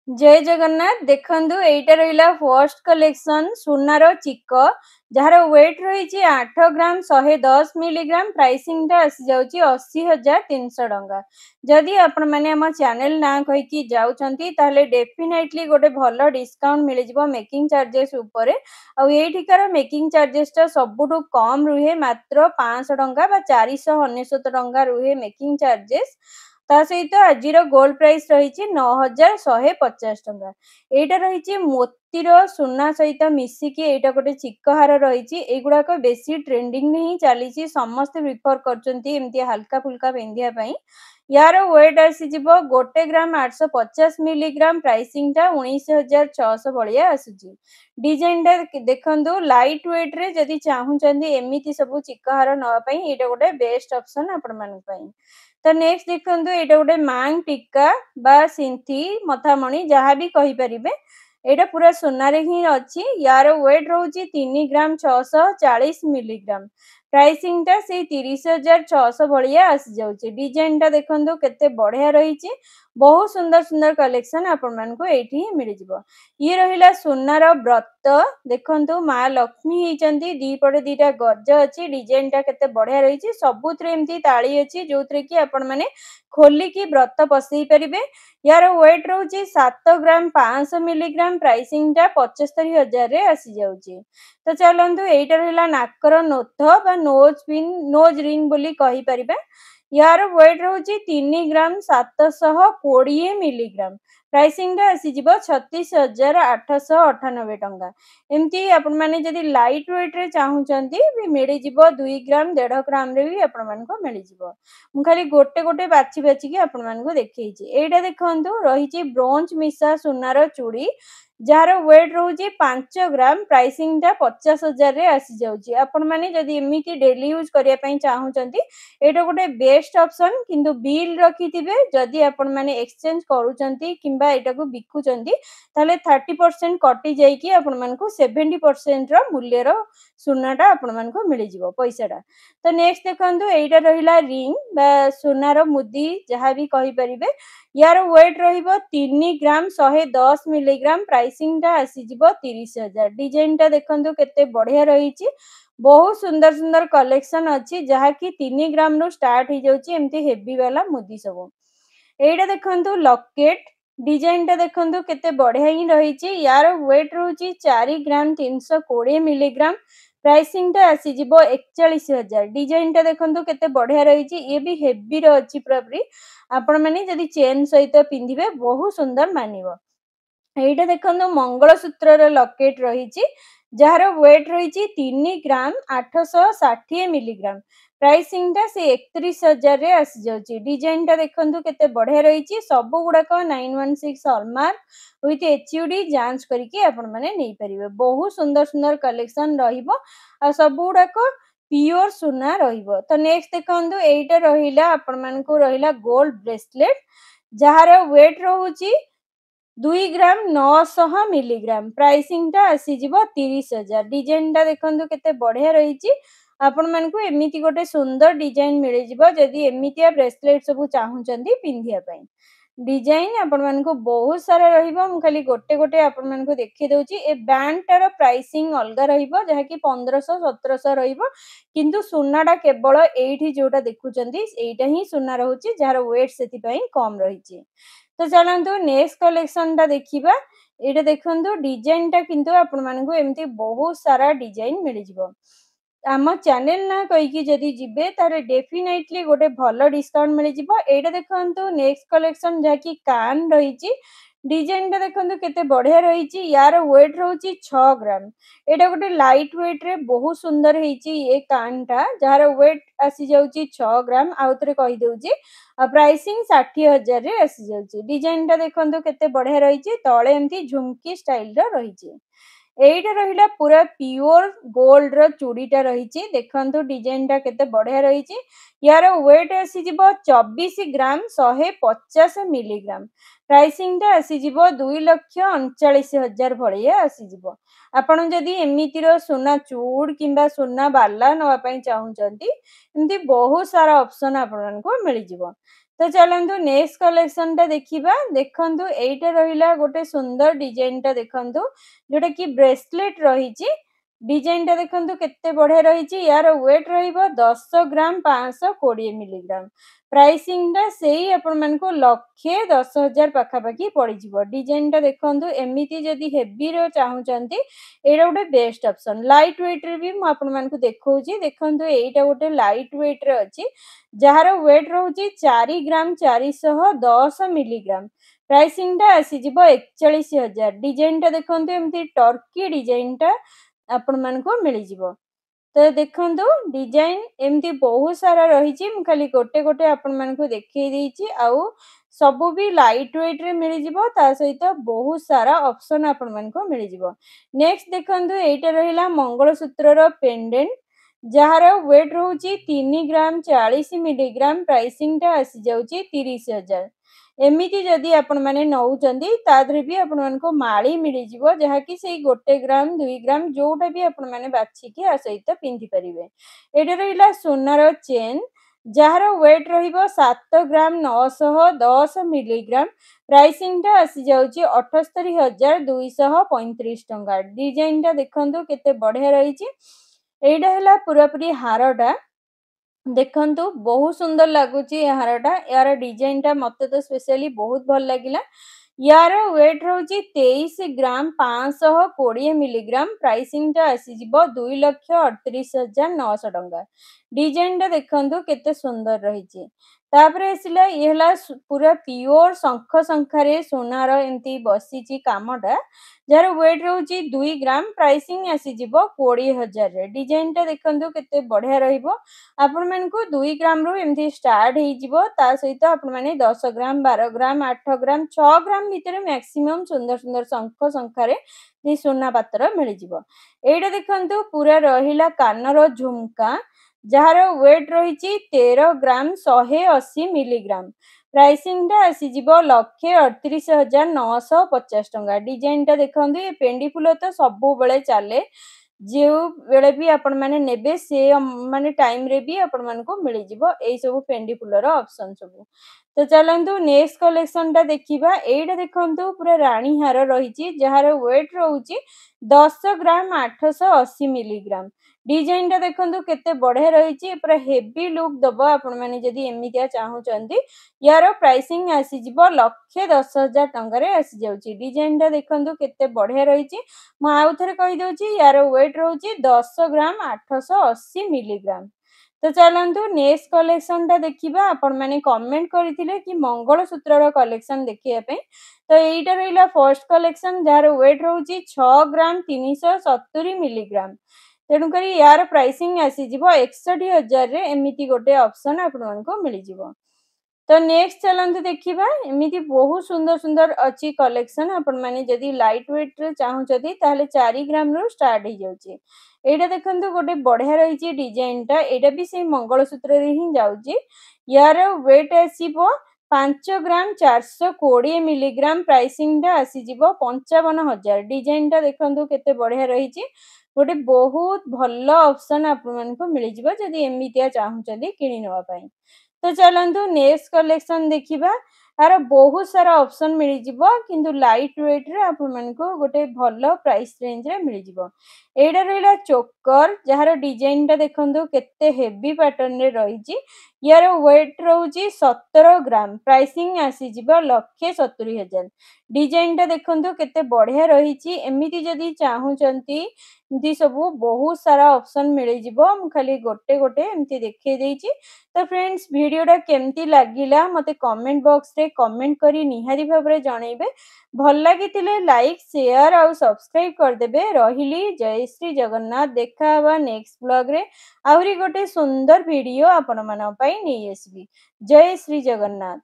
जय जगन्नाथ देखंतु एइटा रहिला फर्स्ट कलेक्शन सुनार चिक जार वेट रही 8 ग्राम 110 मिलीग्राम प्राइसिंग टा आसी जाउची 80,300 टंका। जदि आपण माने हम चैनल ना कहि कि जाउछंती ताले डेफिनेटली गोटे भलो डिस्काउंट मिल जिवो मेकिंग चार्जेस ऊपर। आ एठिकार मेकिंग चार्जेस टा सबुठु कम रुहे मात्र 500 टंका बा 499 टंका रुहे मेकिंग चार्जेस। ता सहित आज गोल्ड प्राइस रही 9,150 टंका। एटा रही मोतीर सुना सहित मिसिकी एटा गोटे चिकहार रही एगुड़ाक बेसी ट्रेंडिंग ही चली समस्ते प्रिफर करमती हल्का फुल्का पिंधा यार वेट आसीज गोटे ग्राम 850 मिलीग्राम प्राइसिंग टा 19,600 भाया आसूची। डिजाइन टा देखंतु लाइट वेट रे जदि चाहूचंदी एमिति सब चिकहार नवाई एटा गोटे बेस्ट ऑप्शन आपण मानक। तो नेक्स्ट देखंतु एटा गोटे मांग टिक्का बा सिंथी मथामणी जहाँ भी कहि परिबे एटा पूरा सोनारे ही अच्छी। यार वेट रोची 3 ग्राम 640 मिलीग्राम प्राइसिंग टा से 30,600 भाया आसी जाउची। डिजाइन टा देखंतु केते बढ़िया रही बहुत सुंदर सुंदर कलेक्शन आपण मानकु एठी ही मिल जिवो। ये रहिला सोनार व्रत देखंतु माँ लक्ष्मी होइचंती दी पटे दीटा गज अच्छी। डिजाइन टा केते बढ़िया रही सबुथरे एमती ताली अच्छी जो कि आपण माने खोलिकी व्रत पसई पारिबे। यार वेट रोची 7 ग्राम 500 मिलीग्राम प्राइसिंग टा 75,000 रे आसी जाउची। तो चलंतु एइटा रहिला नाकर नोथ बा नोज पिन नोज रिंग बोली कहि परिबे। यार वेट रोची 3 ग्राम 720 मिलीग्राम प्राइसिंग टा आसी जिवो 36,898 टंका। एमती आपण माने जदि लाइट वेट रे चाहूचंती भी मिली जिवो 2 ग्राम 1.5 ग्राम रे भी आपण मानको मिली जिवो। मु खाली गोटे गोटे बाछि बाछि के आपण मानको देखैछि। एइटा देखंतु रहिछि ब्रोंज मिसा सुनार चूड़ी जार वेट रोची 5 ग्राम प्राइसिंग टा 50,000 रे आसी जाउची। आपण माने जदि एमिति डेली यूज करिया पई चाहूचंती एटा गोटे बेस्ट ऑप्शन किंतु बिल रखिथिबे जदि आपण माने एक्सचेंज करूचंती किंबा एटा को बिकुचंती ताले 30% कटि जाई कि आपण मानको 70% रो मूल्य रो सुनाटा आपण मानको मिली जिवो पैसाटा। तो नेक्स्ट देखंतु एइटा रहिला रिंग बा सुनार मुदी जहाँ भी कहि परिबे। यार वेट रहिबो 3 ग्राम 110 मिलीग्राम प्राइसिंग टा आसी जिवो 30,000। डिजाइन टा देखंतु केते बढ़िया रहिछि बहुत सुंदर सुंदर कलेक्शन अच्छी जहाँ कि 3 ग्राम रू स्टार्ट हो जाउची एमती हेवी वाला मुदी सब। एइटा देखंतु लॉकेट डिजाइन टा देखंतु केते बढ़िया ही रहिछि। यार वेट रोची 4 ग्राम 320 मिलीग्राम प्राइसिंग टा आसी जिवो 41,000। डिजाइन टा देखंतु केते बढ़िया रहिछि ये भी हेवी रो अछि प्रॉपर्टी आपण माने जदि चेन सहित पिंधिबे बहुत सुंदर मानिबो। एइटा देखंतु मंगलसूत्र रो लॉकेट रहिछि जार वेट रही 3 ग्राम 860 मिलीग्राम प्राइसिंग टा से 31,000 रे आसी जाउची। डिजाइन टा देखंतु केते बढ़िया रही सब गुड़ाक 916 हॉलमार्क विथ एचयूडी जांच करके आपण माने नै परिबे। बहुत सुंदर सुंदर कलेक्शन रहिबो आ सब गुड़ाक प्योर सुना रहिबो। तो नेक्स्ट देखंतु एइटा रहिला आपण मानकु रहिला गोल्ड ब्रेसलेट जार वेट रहूची 2 ग्राम 900 मिलीग्राम प्राइसिंग टा आसी जिवो 30,000। डिजाइन टा देखंतु केते बढ़िया रहिछि आपण मानकु एमिति गोटे सुंदर डिजाइन मिल जिवो जदि एमितिया ब्रेसलेट सब चाहूचंदी पिंधिया पई। डिजाइन आपण मानकु बहुत सारा रहिबो मु खाली गोटे गोटे आपण मानकु देखि दउची। ए बैंड टार प्राइसिंग अलगा रहिबो जहा कि 1500-1700 रहिबो किंतु सुनाटा केवल एठी जोटा देखुचंदी एइटा ही सुना रहउची जार वेट सेति पई कम रहिछि। तो चलंतु नेक्स्ट कलेक्शन टा देखिबा। एटा देखंतु डिजाइन टा किंतु आपण मानकु एमती बहुत सारा डिजाइन मिल जिवो। आम चैनल ना कहि कि जदि जिबे तारे डेफिनेटली गोटे भलो डिस्काउंट मिल जिवो। एटा देखंतु नेक्स्ट कलेक्शन जहा कि कान रहिछि डिजाइन टा देखंतु केते बढ़िया रहिछि। यार वेट रहउछि 6 ग्राम एटा गोटे लाइट वेट रे बहुत सुंदर हेछि। ये कान टा जार वेट आसी जाउछि 6 ग्राम आउतरे कहि दउछि प्राइसिंग 60,000 रे आसी जाउछि। डिजाइन टा देखंतु केते बढ़िया रहिछि तळे एमती झुमकी स्टाइल रो रहिछि। एइटा रहिला पूरा प्योर गोल्ड रो चूड़ीटा रहिछि देखंतु डिजाइन टा केते बढ़िया रहिछि। यार वेट आसी जिवो 24 ग्राम 150 मिलीग्राम प्राइसिंग टा आसी जिवो 2,39,000 भलिया आसी जिवो। आपण जदि एमितिरो सोना चूड़ किंबा सोना बाला नवा पई चाहूचंती एमती बहुत सारा ऑप्शन आपण को मिल जिवो। तो चलंतु नेक्स्ट कलेक्शन टा देखिबा। देखंतु एइटा रहिला गोटे सुंदर डिजाइन टा देखंतु जोटा कि ब्रेसलेट रहिची। डिजाइन टा देखंतु केते बढ़िया रहिची। यार वेट रहिबो 10 ग्राम 520 मिलीग्राम। प्राइसिंग टा सेही अपन मन को लक्षे 10,000 पाखापाखी पड़ी जिवो। डिजाइन टा देखंतु एमिति जदी हेवी रो चाहुचंती एटा गोटे बेस्ट ऑप्शन। लाइट वेट रे भी म अपन मन को देखौची। देखंतु एइटा गोटे लाइट वेट रे अछि जहार वेट रहउची 4 ग्राम 410 मिलीग्राम। प्राइसिंग टा आसी जिवो 41,000। डिजाइन टा देखंतु एमती टर्की डिजाइन टा अपन मन को मिली जिवो। तो देखंतु डिजाइन एमती बहुत सारा रहिची। म खाली गोटे गोटे अपन मन को देखै देइची। आउ सबु भी लाइट वेट रे मिली जिवो। ता सहित बहुत सारा ऑप्शन अपन मन को मिली जिवो। नेक्स्ट देखंतु एइटा रहिला मंगलसूत्र रो पेंडेंट जहार वेट रहउची 3 ग्राम 40 मिलीग्राम। प्राइसिंग टा आसी जाउची 30,000। एमिति जदी आपण माने नउचंदी तादरे भी आपण मन को माळी मिली जिवो जहा कि सेही 1 ग्राम 2 ग्राम जोटा भी आपण माने बाछि कि आ सहित पिंधि परिबे। एटा रहिला सोनार चेन जहार वेट रहिबो 7 ग्राम 910 मिलीग्राम। प्राइसिंग टा आसी जाउची 78,235 टंका। डिजाइन टा देखंतु केते बढ़िया रहिची। एइटा हला पूरापूरी हारटा देखंतु बहुत सुंदर लागुची हारटा। यार डिजाइन टा मते तो स्पेशली बहुत भल लागिला। यार वेट रहउची 23 ग्राम 520 मिलीग्राम। प्राइसिंग टा आसी जिवो 2,38,900 टंका। डिजाइन टा देखंतु केते सुंदर रहिची। तापरे आसिला ये हला पूरा प्योर शंख शंखारे सोनार एंती बसिची कामटा जार वेट रहउची 2 ग्राम। प्राइसिंग आसी जिवो 20,000 रे। डिजाइन टा देखंतु केते बढ़िया रहिबो। आपण मन को 2 ग्राम रो एमती स्टार्ट हे जिवो। ता सहित आपण माने 10 ग्राम 12 ग्राम 8 ग्राम 6 ग्राम भीतर मैक्सिमम सुंदर सुंदर शंख शंखारे जे सोना पात्र मिली जिवो। एइटा देखंतु पूरा रहिला कानर झुमका जहार वेट रहिची 13 ग्राम 180 मिलीग्राम। प्राइसिंग टा आसी जिवो 1,38,950 टंका। डिजाइन टा देखंतु ये पेंडी फुल तो सबु बेले चाले जो बेले भी आपण माने नेबे से माने टाइम रे भी आपण मन को मिली जिवो एई सब पेंडी फुलर ऑप्शन सब। तो चलंतु नेक्स्ट कलेक्शन टा देखिबा। एइटा देखंतु पूरा रानी हार रहिची जहार वेट रहउची 10 ग्राम 880 मिलीग्राम। डिजाइन टा देखंतु केते बढ़िया रहिची। पूरा हेवी लुक दबो आपण माने जदी एमितिया चाहुचंती। यार प्राइसिंग आसी जिवो 1,10,000 टंका रे आसी जाउची। डिजाइन टा देखंतु केते बढ़िया रहिची। म आउ थरे कहि दउची यार वेट रहउची 10 ग्राम 880 मिलीग्राम। तो चलंतु नेक्स्ट कलेक्शन टा देखिबा। आपण माने कमेंट करथिले कि मंगलसूत्र रो कलेक्शन देखिया पे। तो एइटा रहिला फर्स्ट कलेक्शन जार वेट रहउची 6 ग्राम 370 मिलीग्राम। तेणु करी यार प्राइसिंग आसी जिवो 61,000 रे। एमिति गोटे ऑप्शन आपण मन को मिली जिवो। तो नेक्स्ट चलंतु देखिबा। एमिति बहुत सुंदर सुंदर अछि कलेक्शन। आपण माने जदी लाइट वेट रे चाहुचदी ताले 4 ग्राम रो स्टार्ट हे जाउची। एइटा देखंतु गोटे बढ़िया रहिची डिजाइन टा। एइटा भी से मंगलसूत्र रे ही जाउची। यार वेट आसीबो 5 ग्राम 420 मिलीग्राम। प्राइसिंग टा आसी जिवो 55,000। डिजाइन टा देखंतु केते बढ़िया रहिची। गोटे बहुत भलो ऑप्शन आपण मन को मिली जिवो जदी एमितिया चाहुचदी किनि नवा पई। तो चलंतु नेक्स्ट कलेक्शन देखिबा। यार बहुत सारा ऑप्शन मिली जिवो किंतु लाइट वेट रे आपण मन को गोटे भलो प्राइस रेंज रे मिली जिवो। एइडा रहिला चोकर जहार डिजाइन टा देखंतु केते हेवी पैटर्न रे रहिची। यार वेट रहउची 17 ग्राम। प्राइसिंग आसी जिवो 1,70,000। डिजाइन टा देखंतु केते बढ़िया रहिची। एमिति जदी चाहुचंती एमती सबु बहुत सारा ऑप्शन मिली जिवो। म खाली गोटे गोटे एमती देखै देइची। तो फ्रेंड्स वीडियोटा केमती लागिला मते कमेंट बॉक्स रे कमेंट करी निहारी भाबरे जणैबे। भल लागितिले लाइक शेयर और सब्सक्राइब कर देबे। रहिली जय श्री जगन्नाथ। देखा हवा नेक्स्ट ब्लॉग रे आहुरी गोटे सुंदर वीडियो आपण मन पई नै आसबी। जय श्री जगन्नाथ।